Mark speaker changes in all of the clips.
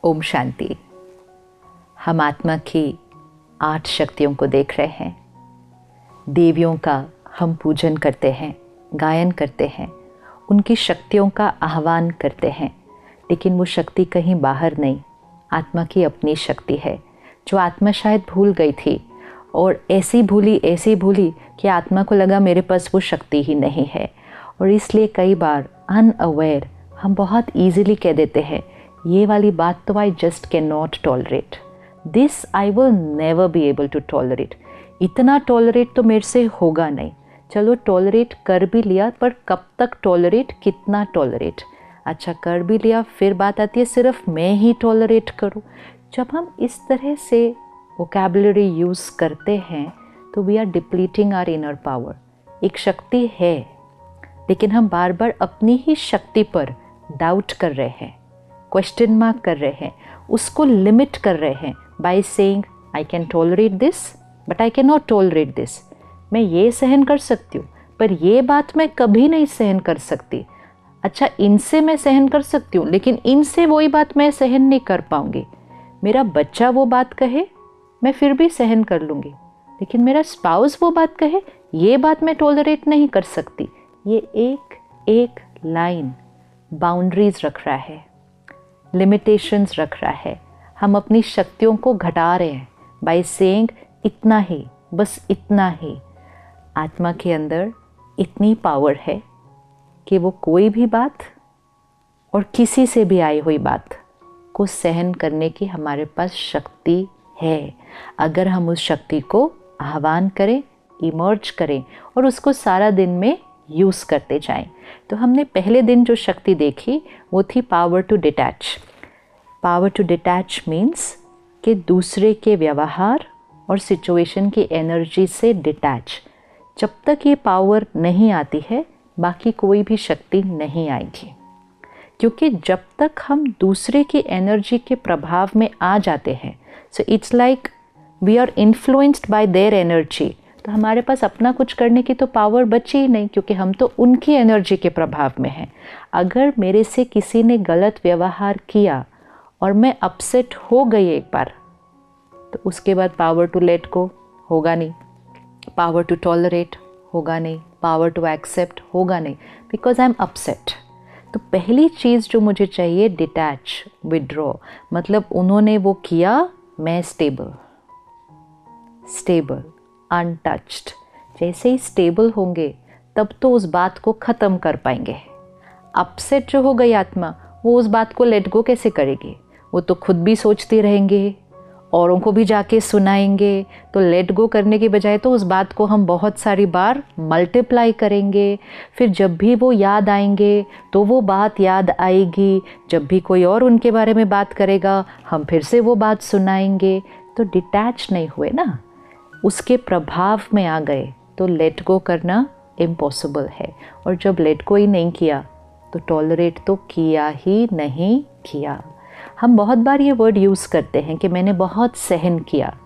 Speaker 1: ओम शांति। हम आत्मा की 8 शक्तियों को देख रहे हैं। देवियों का हम पूजन करते हैं, गायन करते हैं, उनकी शक्तियों का आह्वान करते हैं, लेकिन वो शक्ति कहीं बाहर नहीं, आत्मा की अपनी शक्ति है जो आत्मा शायद भूल गई थी और ऐसी भूली कि आत्मा को लगा मेरे पास वो शक्ति ही नहीं है। और इसलिए कई बार अनअवेयर हम बहुत ईजिली कह देते हैं ये वाली बात तो I just can not tolerate, this I will never be able to tolerate, इतना टॉलरेट तो मेरे से होगा नहीं। चलो टॉलरेट कर भी लिया, पर कब तक टॉलरेट, कितना टॉलरेट। अच्छा कर भी लिया, फिर बात आती है सिर्फ मैं ही टॉलरेट करूं। जब हम इस तरह से वोकैबुलरी यूज़ करते हैं तो we are depleting our inner power. एक शक्ति है लेकिन हम बार बार अपनी ही शक्ति पर डाउट कर रहे हैं, क्वेश्चन मार्क कर रहे हैं, उसको लिमिट कर रहे हैं by saying I can tolerate this but I can not tolerate this. मैं ये सहन कर सकती हूँ पर ये बात मैं कभी नहीं सहन कर सकती। अच्छा इनसे मैं सहन कर सकती हूँ लेकिन इनसे वही बात मैं सहन नहीं कर पाऊँगी। मेरा बच्चा वो बात कहे मैं फिर भी सहन कर लूँगी, लेकिन मेरा स्पाउस वो बात कहे ये बात मैं टॉलरेट नहीं कर सकती। ये एक एक लाइन बाउंड्रीज रख रहा है, लिमिटेशंस रख रहा है। हम अपनी शक्तियों को घटा रहे हैं बाय सेइंग इतना ही, बस इतना ही। आत्मा के अंदर इतनी पावर है कि वो कोई भी बात और किसी से भी आई हुई बात को सहन करने की हमारे पास शक्ति है, अगर हम उस शक्ति को आह्वान करें, इमर्ज करें और उसको सारा दिन में यूज़ करते जाएं। तो हमने पहले दिन जो शक्ति देखी वो थी power to detach. Power to detach means कि दूसरे के व्यवहार और सिचुएशन की एनर्जी से डिटैच। जब तक ये पावर नहीं आती है बाकी कोई भी शक्ति नहीं आएगी, क्योंकि जब तक हम दूसरे की एनर्जी के प्रभाव में आ जाते हैं, so it's like we are influenced by their energy, तो हमारे पास अपना कुछ करने की तो पावर बची ही नहीं, क्योंकि हम तो उनकी एनर्जी के प्रभाव में हैं। अगर मेरे से किसी ने गलत व्यवहार किया और मैं अपसेट हो गई एक बार, तो उसके बाद पावर टू लेट गो होगा नहीं, पावर टू टॉलरेट होगा नहीं, पावर टू एक्सेप्ट होगा नहीं, बिकॉज आई एम अपसेट। तो पहली चीज़ जो मुझे चाहिए डिटैच, विड्रॉ, मतलब उन्होंने वो किया, मैं स्टेबल, अनटच्ड। जैसे ही स्टेबल होंगे तब तो उस बात को ख़त्म कर पाएंगे। अपसेट जो हो गई आत्मा, वो उस बात को लेट गो कैसे करेगी? वो तो खुद भी सोचती रहेंगे, औरों को भी जाके सुनाएंगे। तो लेट गो करने की बजाय तो उस बात को हम बहुत सारी बार मल्टीप्लाई करेंगे। फिर जब भी वो याद आएंगे तो वो बात याद आएगी, जब भी कोई और उनके बारे में बात करेगा हम फिर से वो बात सुनाएंगे। तो डिटैच नहीं हुए ना, उसके प्रभाव में आ गए, तो लेट गो करना इम्पॉसिबल है। और जब लेट गो ही नहीं किया तो टॉलरेट तो किया ही नहीं किया। हम बहुत बार ये वर्ड यूज़ करते हैं कि मैंने बहुत सहन किया।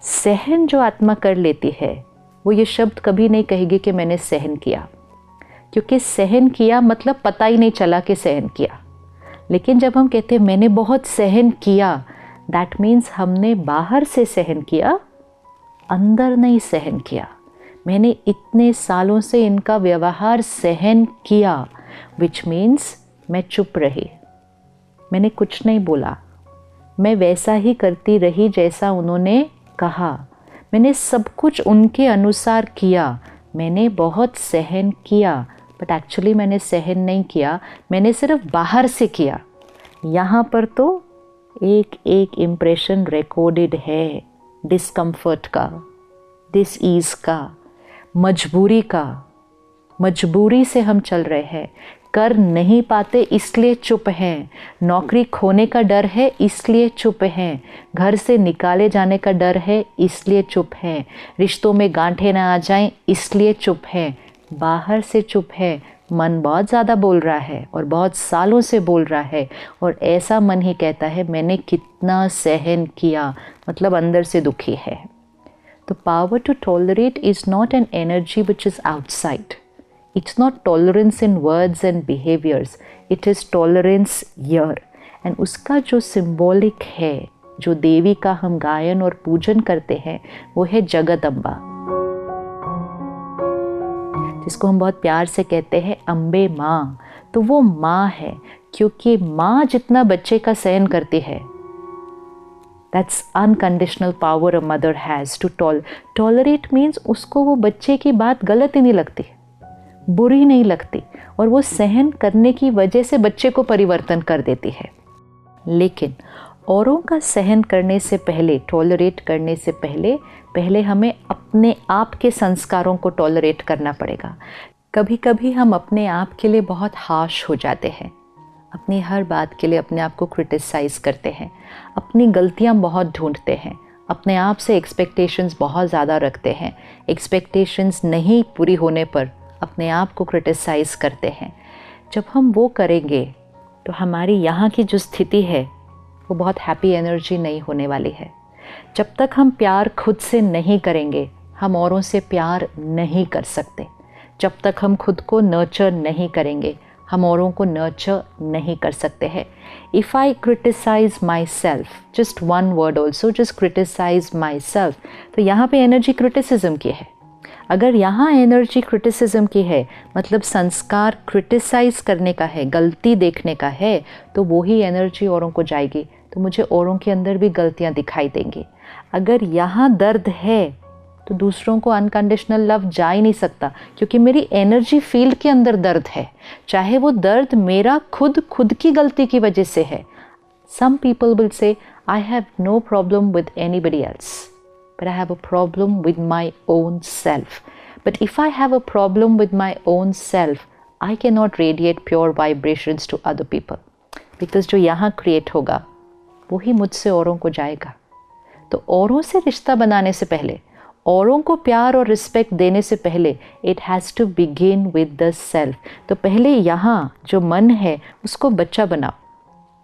Speaker 1: सहन जो आत्मा कर लेती है वो ये शब्द कभी नहीं कहेगी कि मैंने सहन किया, क्योंकि सहन किया मतलब पता ही नहीं चला कि सहन किया। लेकिन जब हम कहते हैं मैंने बहुत सहन किया, दैट मीन्स हमने बाहर से सहन किया, अंदर नहीं सहन किया। मैंने इतने सालों से इनका व्यवहार सहन किया, विच मीन्स मैं चुप रही, मैंने कुछ नहीं बोला, मैं वैसा ही करती रही जैसा उन्होंने कहा, मैंने सब कुछ उनके अनुसार किया, मैंने बहुत सहन किया। बट एक्चुअली मैंने सहन नहीं किया, मैंने सिर्फ बाहर से किया। यहाँ पर तो एक एक इम्प्रेशन रिकॉर्डेड है, डिस्कम्फर्ट का, डिसईज का, मजबूरी का। मजबूरी से हम चल रहे हैं, कर नहीं पाते इसलिए चुप हैं, नौकरी खोने का डर है इसलिए चुप हैं, घर से निकाले जाने का डर है इसलिए चुप हैं, रिश्तों में गांठें ना आ जाएं इसलिए चुप हैं। बाहर से चुप है, मन बहुत ज़्यादा बोल रहा है और बहुत सालों से बोल रहा है, और ऐसा मन ही कहता है मैंने कितना सहन किया, मतलब अंदर से दुखी है। तो power to tolerate is not an energy which is outside, It's not tolerance in words and behaviors. It is tolerance here. And उसका जो सिंबॉलिक है, जो देवी का हम गायन और पूजन करते हैं, वो है जगदम्बा, जिसको हम बहुत प्यार से कहते हैं अम्बे माँ। तो वो माँ है, क्योंकि माँ जितना बच्चे का सहन करती है, that's unconditional power a mother has to tolerate means उसको वो बच्चे की बात गलत ही नहीं लगती, बुरी नहीं लगती, और वो सहन करने की वजह से बच्चे को परिवर्तन कर देती है। लेकिन औरों का सहन करने से पहले, टॉलरेट करने से पहले हमें अपने आप के संस्कारों को टॉलरेट करना पड़ेगा। कभी कभी हम अपने आप के लिए बहुत हार्श हो जाते हैं, अपनी हर बात के लिए अपने आप को क्रिटिसाइज़ करते हैं, अपनी गलतियां बहुत ढूंढते हैं, अपने आप से एक्सपेक्टेशंस बहुत ज़्यादा रखते हैं, एक्सपेक्टेशंस नहीं पूरी होने पर अपने आप को क्रिटिसाइज़ करते हैं। जब हम वो करेंगे तो हमारी यहाँ की जो स्थिति है वो बहुत हैप्पी एनर्जी नहीं होने वाली है। जब तक हम प्यार खुद से नहीं करेंगे, हम औरों से प्यार नहीं कर सकते। जब तक हम खुद को नर्चर नहीं करेंगे, हम औरों को नर्चर नहीं कर सकते हैं। If I criticise myself, just one word also, just criticise myself, तो यहाँ पे एनर्जी क्रिटिसिज्म की है। अगर यहाँ एनर्जी क्रिटिसिज्म की है, मतलब संस्कार क्रिटिसाइज करने का है, गलती देखने का है, तो वही एनर्जी औरों को जाएगी, तो मुझे औरों के अंदर भी गलतियाँ दिखाई देंगी। अगर यहाँ दर्द है तो दूसरों को अनकंडीशनल लव जा ही नहीं सकता, क्योंकि मेरी एनर्जी फील्ड के अंदर दर्द है, चाहे वो दर्द मेरा खुद की गलती की वजह से है। सम people will say I have no problem with anybody else, but I have a problem with my own self. But if I have a problem with my own self, I cannot radiate pure vibrations to other people. Because जो यहाँ create होगा, वही मुझसे औरों को जाएगा। तो औरों से रिश्ता बनाने से पहले, औरों को प्यार और रिस्पेक्ट देने से पहले, it has to begin with the self. तो पहले यहाँ जो मन है, उसको बच्चा बनाओ,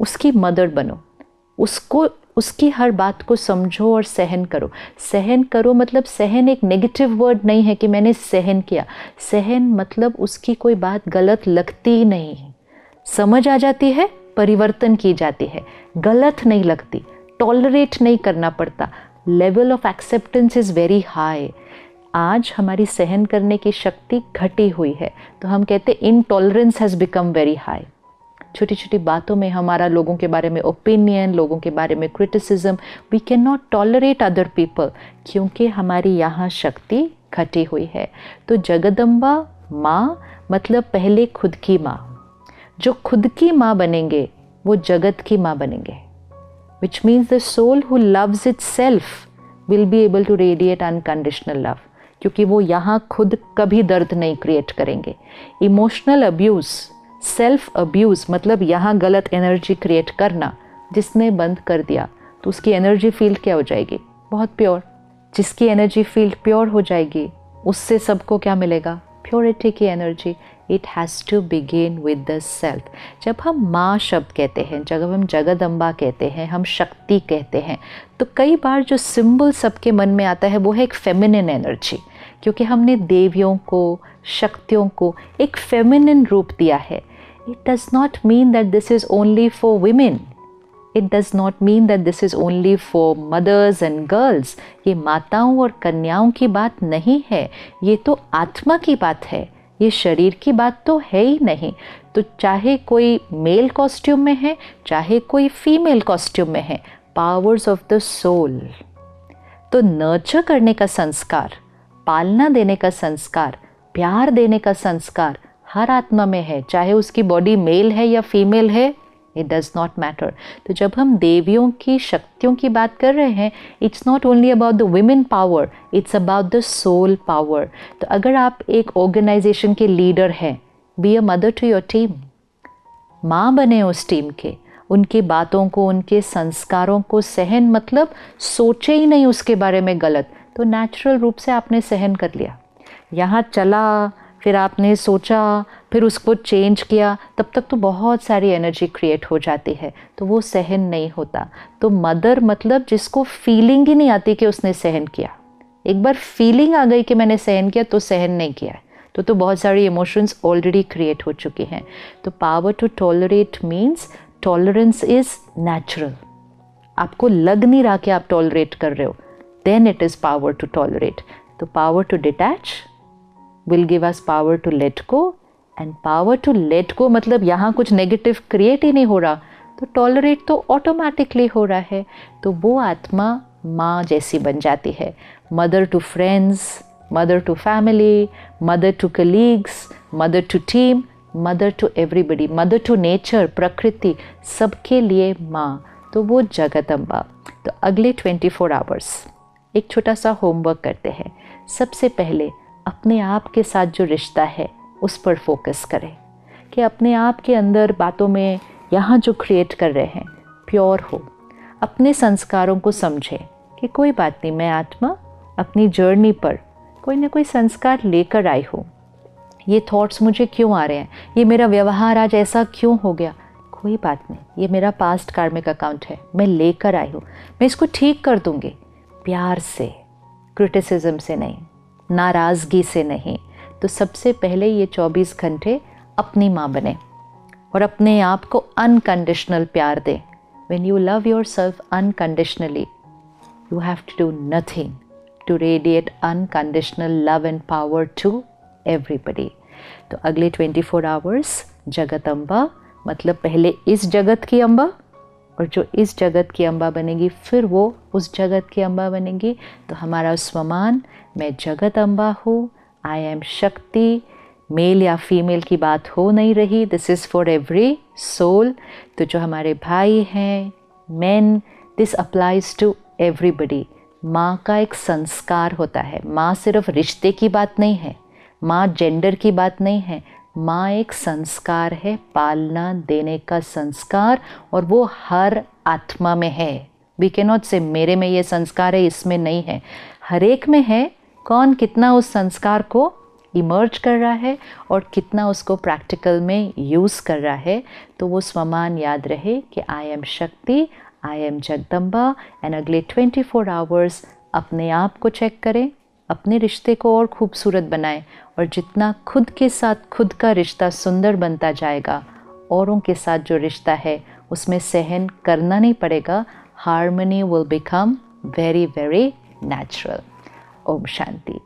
Speaker 1: उसकी मदर बनो, उसको उसकी हर बात को समझो और सहन करो। सहन करो मतलब सहन एक नेगेटिव वर्ड नहीं है कि मैंने सहन किया। सहन मतलब उसकी कोई बात गलत लगती ही नहीं, समझ आ जाती है, परिवर्तन की जाती है, गलत नहीं लगती, टॉलरेट नहीं करना पड़ता। Level of acceptance is very high. आज हमारी सहन करने की शक्ति घटी हुई है, तो हम कहते intolerance has become very high. छोटी छोटी बातों में हमारा लोगों के बारे में ओपिनियन, लोगों के बारे में criticism, we can not tolerate other people, क्योंकि हमारी यहाँ शक्ति घटी हुई है। तो जगदम्बा माँ मतलब पहले खुद की माँ। जो खुद की माँ बनेंगे वो जगत की माँ बनेंगे, which means the soul who loves itself will be able to radiate unconditional love, क्योंकि वो यहाँ खुद कभी दर्द नहीं क्रिएट करेंगे। इमोशनल अब्यूज़, सेल्फ अब्यूज़ मतलब यहाँ गलत एनर्जी क्रिएट करना, जिसने बंद कर दिया तो उसकी एनर्जी फील्ड क्या हो जाएगी? बहुत प्योर। जिसकी एनर्जी फील्ड प्योर हो जाएगी, उससे सबको क्या मिलेगा? प्योरिटी की एनर्जी। It has to begin with the self. जब हम माँ शब्द कहते हैं, जब हम जगदम्बा कहते हैं, हम शक्ति कहते हैं, तो कई बार जो सिंबल सबके मन में आता है वो है एक फेमिनिन एनर्जी, क्योंकि हमने देवियों को, शक्तियों को एक फेमिनिन रूप दिया है। It does not mean that this is only for women. It does not mean that this is only for mothers and girls. ये माताओं और कन्याओं की बात नहीं है, ये तो आत्मा की बात है, ये शरीर की बात तो है ही नहीं। तो चाहे कोई मेल कॉस्ट्यूम में है, चाहे कोई फीमेल कॉस्ट्यूम में है, पावर्स ऑफ द सोल। तो नर्चर करने का संस्कार, पालना देने का संस्कार, प्यार देने का संस्कार हर आत्मा में है, चाहे उसकी बॉडी मेल है या फीमेल है, इट डज नॉट मैटर। तो जब हम देवियों की शक्तियों की बात कर रहे हैं, it's not only about the women power, it's about the soul power. तो अगर आप एक ऑर्गेनाइजेशन के लीडर हैं, be a mother to your team, माँ बने उस टीम के, उनकी बातों को, उनके संस्कारों को सहन मतलब सोचे ही नहीं उसके बारे में गलत, तो नेचुरल रूप से आपने सहन कर लिया। यहाँ चला, फिर आपने सोचा, फिर उसको चेंज किया, तब तक तो बहुत सारी एनर्जी क्रिएट हो जाती है, तो वो सहन नहीं होता। तो मदर मतलब जिसको फीलिंग ही नहीं आती कि उसने सहन किया। एक बार फीलिंग आ गई कि मैंने सहन किया तो सहन नहीं किया, तो बहुत सारी इमोशंस ऑलरेडी क्रिएट हो चुकी हैं। तो power to tolerate means tolerance is natural, आपको लग नहीं रहा कि आप टॉलरेट कर रहे हो, then it is power to tolerate. तो power to detach will give us power to let go, and power to let go मतलब यहाँ कुछ नेगेटिव क्रिएट ही नहीं हो रहा, तो टॉलरेट तो ऑटोमेटिकली हो रहा है. तो वो आत्मा माँ जैसी बन जाती है. Mother to friends, mother to family, mother to colleagues, mother to team, mother to everybody, mother to nature, प्रकृति, सबके लिए माँ. तो वो जगत अम्बा. तो अगले 24 आवर्स एक छोटा सा होमवर्क करते हैं. सबसे पहले अपने आप के साथ जो रिश्ता है उस पर फोकस करें कि अपने आप के अंदर बातों में यहाँ जो क्रिएट कर रहे हैं प्योर हो. अपने संस्कारों को समझें कि कोई बात नहीं, मैं आत्मा अपनी जर्नी पर कोई ना कोई संस्कार लेकर आई हूँ. ये थॉट्स मुझे क्यों आ रहे हैं, ये मेरा व्यवहार आज ऐसा क्यों हो गया, कोई बात नहीं, ये मेरा पास्ट कार्मिक अकाउंट है, मैं लेकर आई हूँ, मैं इसको ठीक कर दूँगी. प्यार से, क्रिटिसिज्म से नहीं, नाराज़गी से नहीं. तो सबसे पहले ये 24 घंटे अपनी माँ बने और अपने आप को अनकंडीशनल प्यार दें. When you love yourself unconditionally, you have to do nothing to radiate unconditional love and power to everybody. तो अगले 24 आवर्स जगत अम्बा, मतलब पहले इस जगत की अम्बा, और जो इस जगत की अम्बा बनेगी फिर वो उस जगत की अम्बा बनेगी. तो हमारा स्वमान, मैं जगत अम्बा हूँ, आई एम शक्ति. मेल या फीमेल की बात हो नहीं रही, this is for every soul. तो जो हमारे भाई हैं, men, this applies to everybody. माँ का एक संस्कार होता है. माँ सिर्फ रिश्ते की बात नहीं है, माँ जेंडर की बात नहीं है, माँ एक संस्कार है, पालना देने का संस्कार, और वो हर आत्मा में है. वी कैन नॉट से मेरे में ये संस्कार है, इसमें नहीं है, हर एक में है. कौन कितना उस संस्कार को इमर्ज कर रहा है और कितना उसको प्रैक्टिकल में यूज़ कर रहा है. तो वो स्वमान याद रहे कि आई एम शक्ति, आई एम जगदम्बा. एंड अगले 24 आवर्स अपने आप को चेक करें, अपने रिश्ते को और खूबसूरत बनाएं, और जितना खुद के साथ खुद का रिश्ता सुंदर बनता जाएगा, औरों के साथ जो रिश्ता है उसमें सहन करना नहीं पड़ेगा. Harmony will become very very natural. ओम शांति.